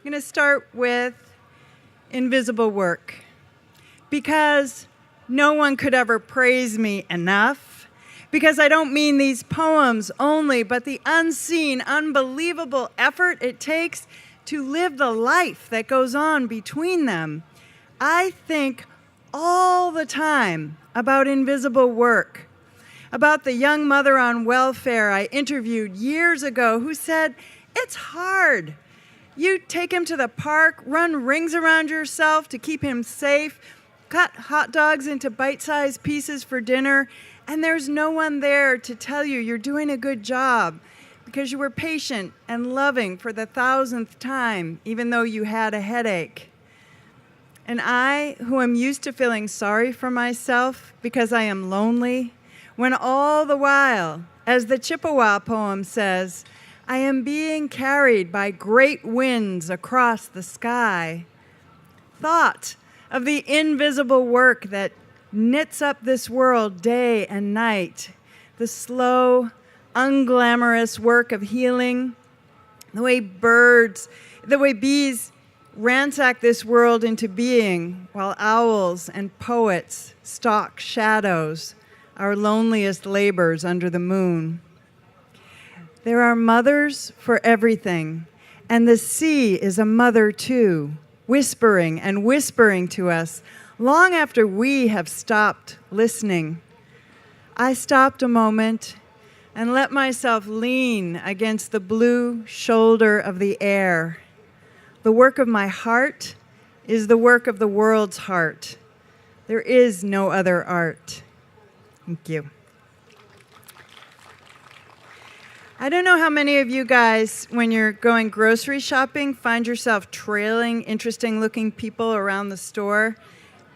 going to start with invisible work, because no one could ever praise me enough, because I don't mean these poems only, but the unseen, unbelievable effort it takes to live the life that goes on between them. I think all the time about invisible work, about the young mother on welfare I interviewed years ago who said, "It's hard. You take him to the park, run rings around yourself to keep him safe, cut hot dogs into bite-sized pieces for dinner, and there's no one there to tell you you're doing a good job because you were patient and loving for the 1,000th time, even though you had a headache." And I, who am used to feeling sorry for myself because I am lonely, when all the while, as the Chippewa poem says, I am being carried by great winds across the sky, thought of the invisible work that knits up this world day and night, the slow, unglamorous work of healing, the way bees ransack this world into being, while owls and poets stalk shadows, our loneliest labors under the moon. There are mothers for everything, and the sea is a mother too, whispering and whispering to us long after we have stopped listening. I stopped a moment and let myself lean against the blue shoulder of the air. The work of my heart is the work of the world's heart. There is no other art. Thank you. I don't know how many of you guys, when you're going grocery shopping, find yourself trailing interesting-looking people around the store,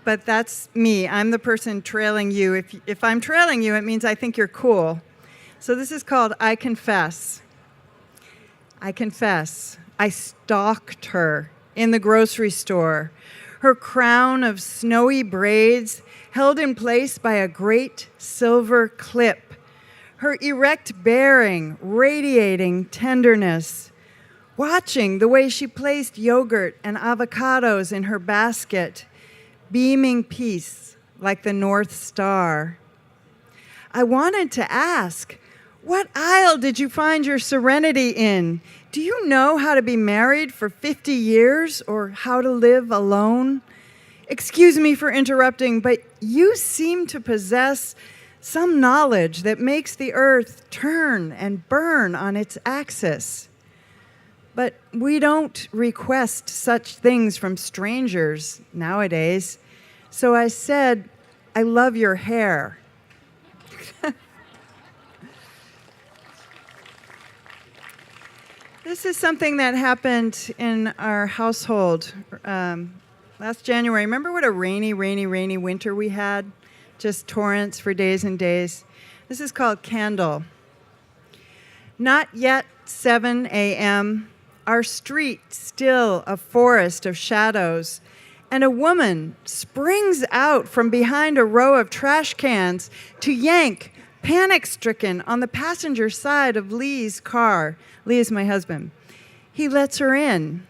but that's me. I'm the person trailing you. If I'm trailing you, it means I think you're cool. So this is called I Confess. I confess. I stalked her in the grocery store, her crown of snowy braids held in place by a great silver clip, her erect bearing radiating tenderness, watching the way she placed yogurt and avocados in her basket, beaming peace like the North Star. I wanted to ask, what aisle did you find your serenity in? Do you know how to be married for 50 years or how to live alone? Excuse me for interrupting, but you seem to possess some knowledge that makes the earth turn and burn on its axis. But we don't request such things from strangers nowadays. So I said, I love your hair. This is something that happened in our household last January. Remember what a rainy winter we had? Just torrents for days and days. This is called Candle. Not yet 7 a.m., our street still a forest of shadows, and a woman springs out from behind a row of trash cans to yank, panic-stricken, on the passenger side of Lee's car. Lee is my husband. He lets her in.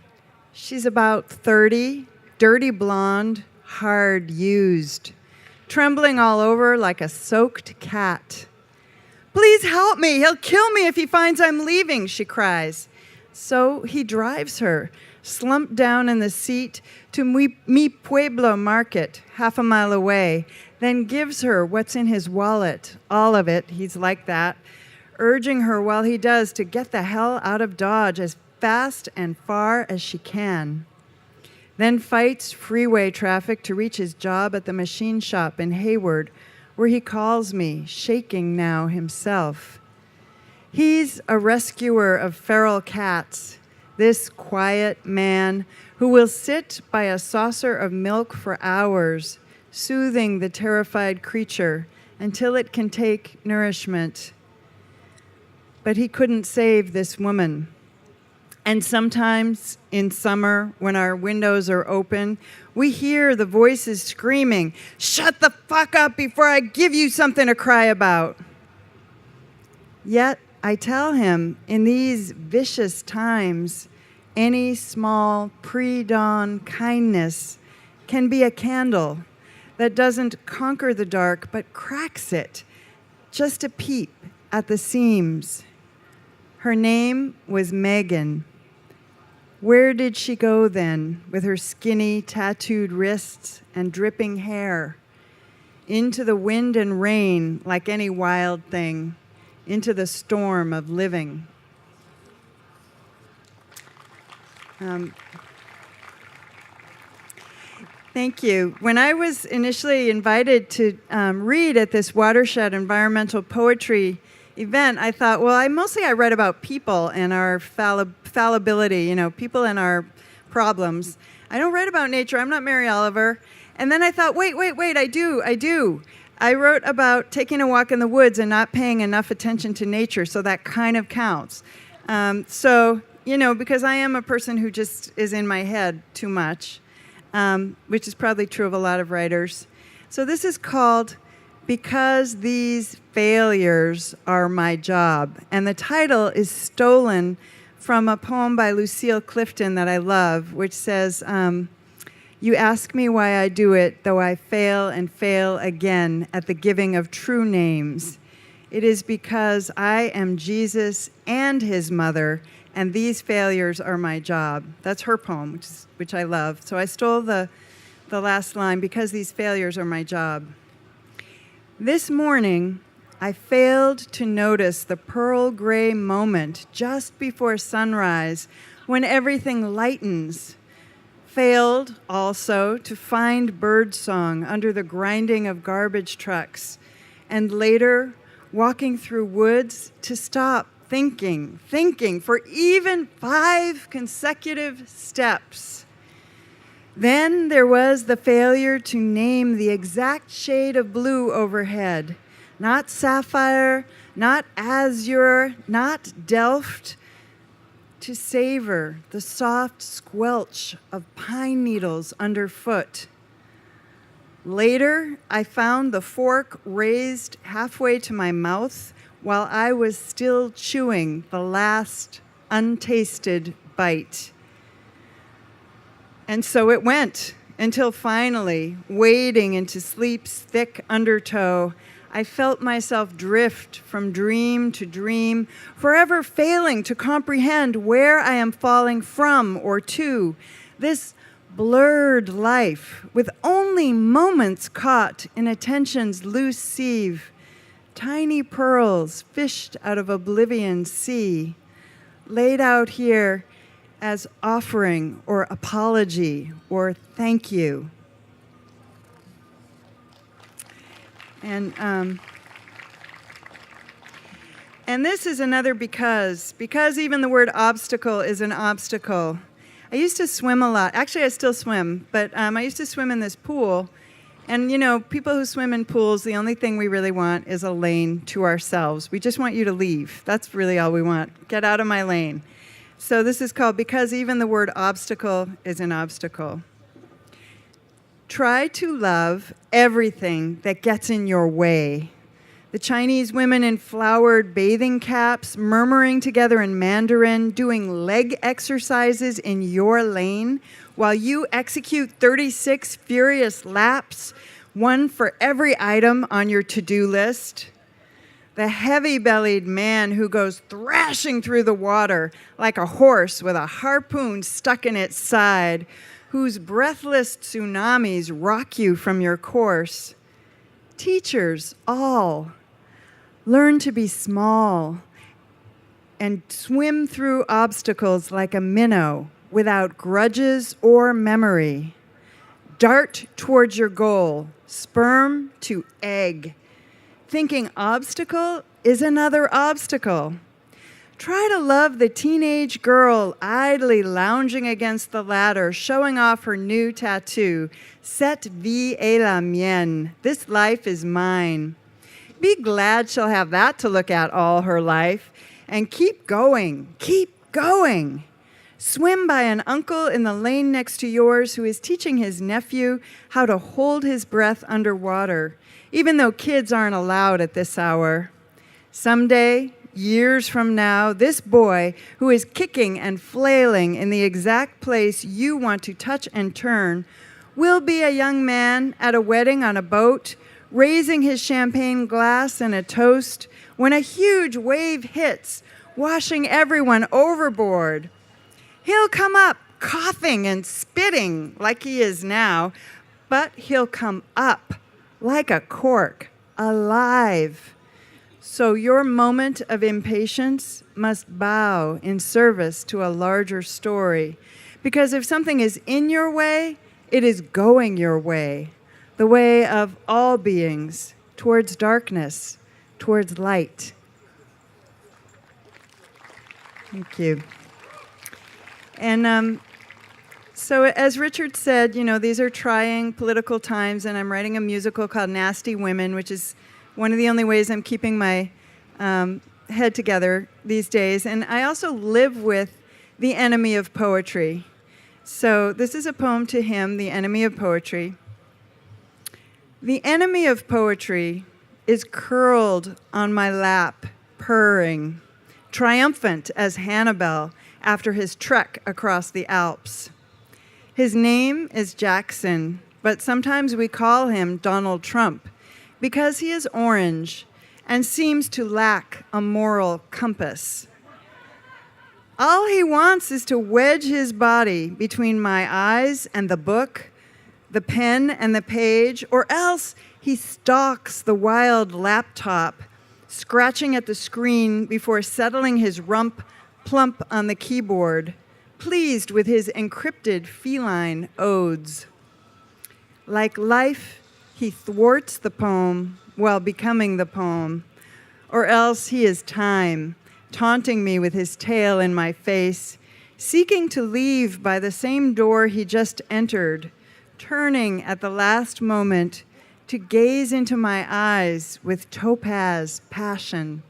She's about 30, dirty blonde, hard used, trembling all over like a soaked cat. "Please help me. He'll kill me if he finds I'm leaving," she cries. So he drives her, slumped down in the seat, to Mi Pueblo Market, half a mile away, then gives her what's in his wallet, all of it, he's like that, urging her while he does to get the hell out of Dodge as fast and far as she can. Then fights freeway traffic to reach his job at the machine shop in Hayward, where he calls me, shaking now himself. He's a rescuer of feral cats, this quiet man who will sit by a saucer of milk for hours, soothing the terrified creature until it can take nourishment. But he couldn't save this woman. And sometimes in summer, when our windows are open, we hear the voices screaming, "Shut the fuck up before I give you something to cry about." Yet I tell him, in these vicious times, Any small pre-dawn kindness can be a candle that doesn't conquer the dark but cracks it just a peep at the seams. Her name was Megan. Where did she go then with her skinny, tattooed wrists and dripping hair? Into the wind and rain like any wild thing, into the storm of living. Thank you. When I was initially invited to read at this Watershed environmental poetry event, I thought, well, I read about people and our fallibility, people and our problems. I don't write about nature. I'm not Mary Oliver. And then I thought, wait, I do. I wrote about taking a walk in the woods and not paying enough attention to nature, so that kind of counts. Because I am a person who just is in my head too much, which is probably true of a lot of writers. So this is called Because These Failures Are My Job. And the title is stolen from a poem by Lucille Clifton that I love, which says, you ask me why I do it, though I fail and fail again at the giving of true names. It is because I am Jesus and his mother, and these failures are my job. That's her poem, which I love. So I stole the last line, because these failures are my job. This morning, I failed to notice the pearl gray moment just before sunrise when everything lightens. Failed also to find birdsong under the grinding of garbage trucks, and later walking through woods to stop thinking for even 5 consecutive steps. Then there was the failure to name the exact shade of blue overhead. Not sapphire, not azure, not delft. To savor the soft squelch of pine needles underfoot. Later, I found the fork raised halfway to my mouth while I was still chewing the last untasted bite. And so it went until finally, wading into sleep's thick undertow, I felt myself drift from dream to dream, forever failing to comprehend where I am falling from or to. This blurred life, with only moments caught in attention's loose sieve, tiny pearls fished out of oblivion's sea, laid out here as offering or apology or thank you. And this is another because even the word obstacle is an obstacle. I used to swim a lot. Actually, I still swim, but I used to swim in this pool. And, people who swim in pools, the only thing we really want is a lane to ourselves. We just want you to leave. That's really all we want. Get out of my lane. So this is called Because Even the Word Obstacle is an Obstacle. Try to love everything that gets in your way. The Chinese women in flowered bathing caps, murmuring together in Mandarin, doing leg exercises in your lane, while you execute 36 furious laps, one for every item on your to-do list. The heavy-bellied man who goes thrashing through the water like a horse with a harpoon stuck in its side, whose breathless tsunamis rock you from your course. Teachers, all, learn to be small and swim through obstacles like a minnow without grudges or memory. Dart towards your goal, sperm to egg. Thinking obstacle is another obstacle. Try to love the teenage girl idly lounging against the ladder, showing off her new tattoo. Cette vie est la mienne. This life is mine. Be glad she'll have that to look at all her life. And keep going, keep going. Swim by an uncle in the lane next to yours who is teaching his nephew how to hold his breath underwater, even though kids aren't allowed at this hour. Someday, years from now, this boy who is kicking and flailing in the exact place you want to touch and turn will be a young man at a wedding on a boat, raising his champagne glass in a toast when a huge wave hits, washing everyone overboard. He'll come up coughing and spitting like he is now, but he'll come up like a cork, alive. So your moment of impatience must bow in service to a larger story. Because if something is in your way, it is going your way, the way of all beings, towards darkness, towards light. Thank you. And so as Richard said, these are trying political times, and I'm writing a musical called Nasty Women, which is one of the only ways I'm keeping my head together these days. And I also live with the enemy of poetry. So this is a poem to him, the enemy of poetry. The enemy of poetry is curled on my lap, purring, triumphant as Hannibal after his trek across the Alps. His name is Jackson, but sometimes we call him Donald Trump because he is orange and seems to lack a moral compass. All he wants is to wedge his body between my eyes and the book, the pen and the page, or else he stalks the wild laptop, scratching at the screen before settling his rump plump on the keyboard, pleased with his encrypted feline odes. Like life, he thwarts the poem while becoming the poem, or else he is time, taunting me with his tail in my face, seeking to leave by the same door he just entered, turning at the last moment to gaze into my eyes with topaz passion,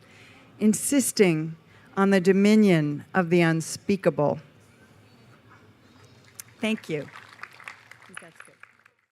insisting on the dominion of the unspeakable. Thank you.